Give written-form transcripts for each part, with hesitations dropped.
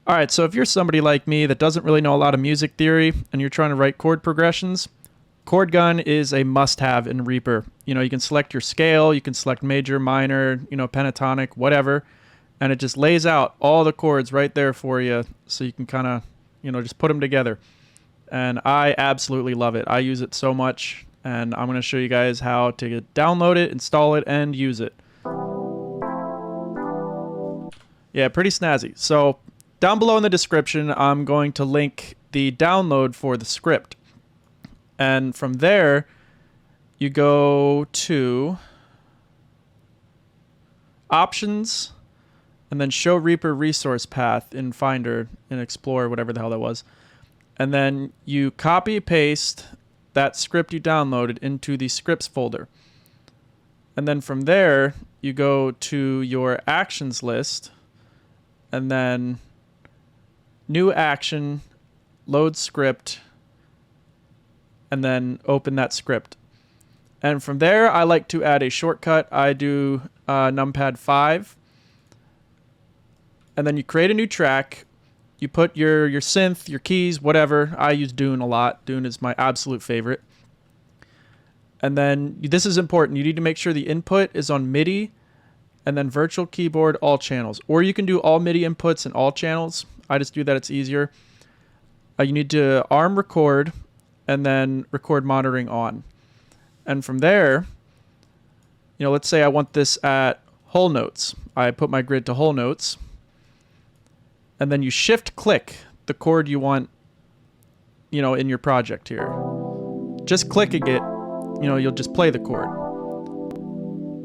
All right, so if you're somebody like me that doesn't really know a lot of music theory and you're trying to write chord progressions, ChordGun is a must-have in Reaper. You know, you can select your scale, you can select major, minor, pentatonic, whatever, and it just lays out all the chords right there for you so you can kind of, just put them together. And I absolutely love it. I use it so much, and I'm going to show you guys how to download it, install it, and use it. Yeah, pretty snazzy. So down below in the description, I'm going to link the download for the script. And from there, you go to Options, and then Show Reaper Resource Path in Finder, in Explorer, whatever the hell that was. And then you copy paste that script you downloaded into the scripts folder. And then from there, you go to your actions list, and then new action, load script, and then open that script. And from there, I like to add a shortcut. I do numpad 5. And then you create a new track. You put your synth, your keys, whatever. I use Dune a lot. Dune is my absolute favorite. And then this is important. You need to make sure the input is on MIDI and then virtual keyboard all channels. Or you can do all MIDI inputs and all channels. I just do that. It's easier. You need to arm record and then record monitoring on. And from there, let's say I want this at whole notes. I put my grid to whole notes. And then you shift click the chord you want, in your project here. Just clicking it, you'll just play the chord.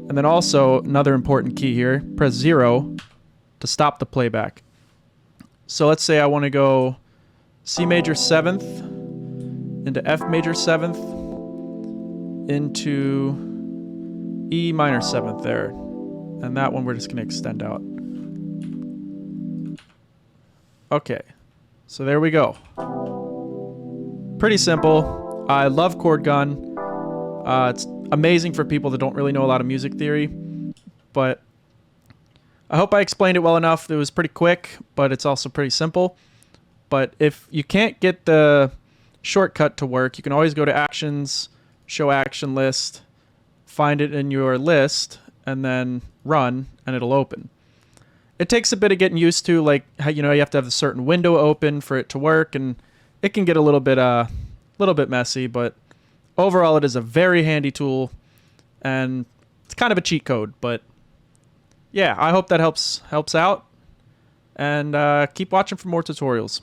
And then also another important key here, press 0 to stop the playback. So let's say I want to go C major 7th into F major 7th into E minor 7th there. And that one we're just going to extend out. Okay, so there we go. Pretty simple. I love ChordGun. It's amazing for people that don't really know a lot of music theory, but I hope I explained it well enough. It was pretty quick, but it's also pretty simple. But if you can't get the shortcut to work, you can always go to Actions, Show Action List, find it in your list, and then run, and it'll open. It takes a bit of getting used to, like how you have to have a certain window open for it to work, and it can get a little bit messy, but overall it is a very handy tool, and it's kind of a cheat code. But yeah, I hope that helps out, and keep watching for more tutorials.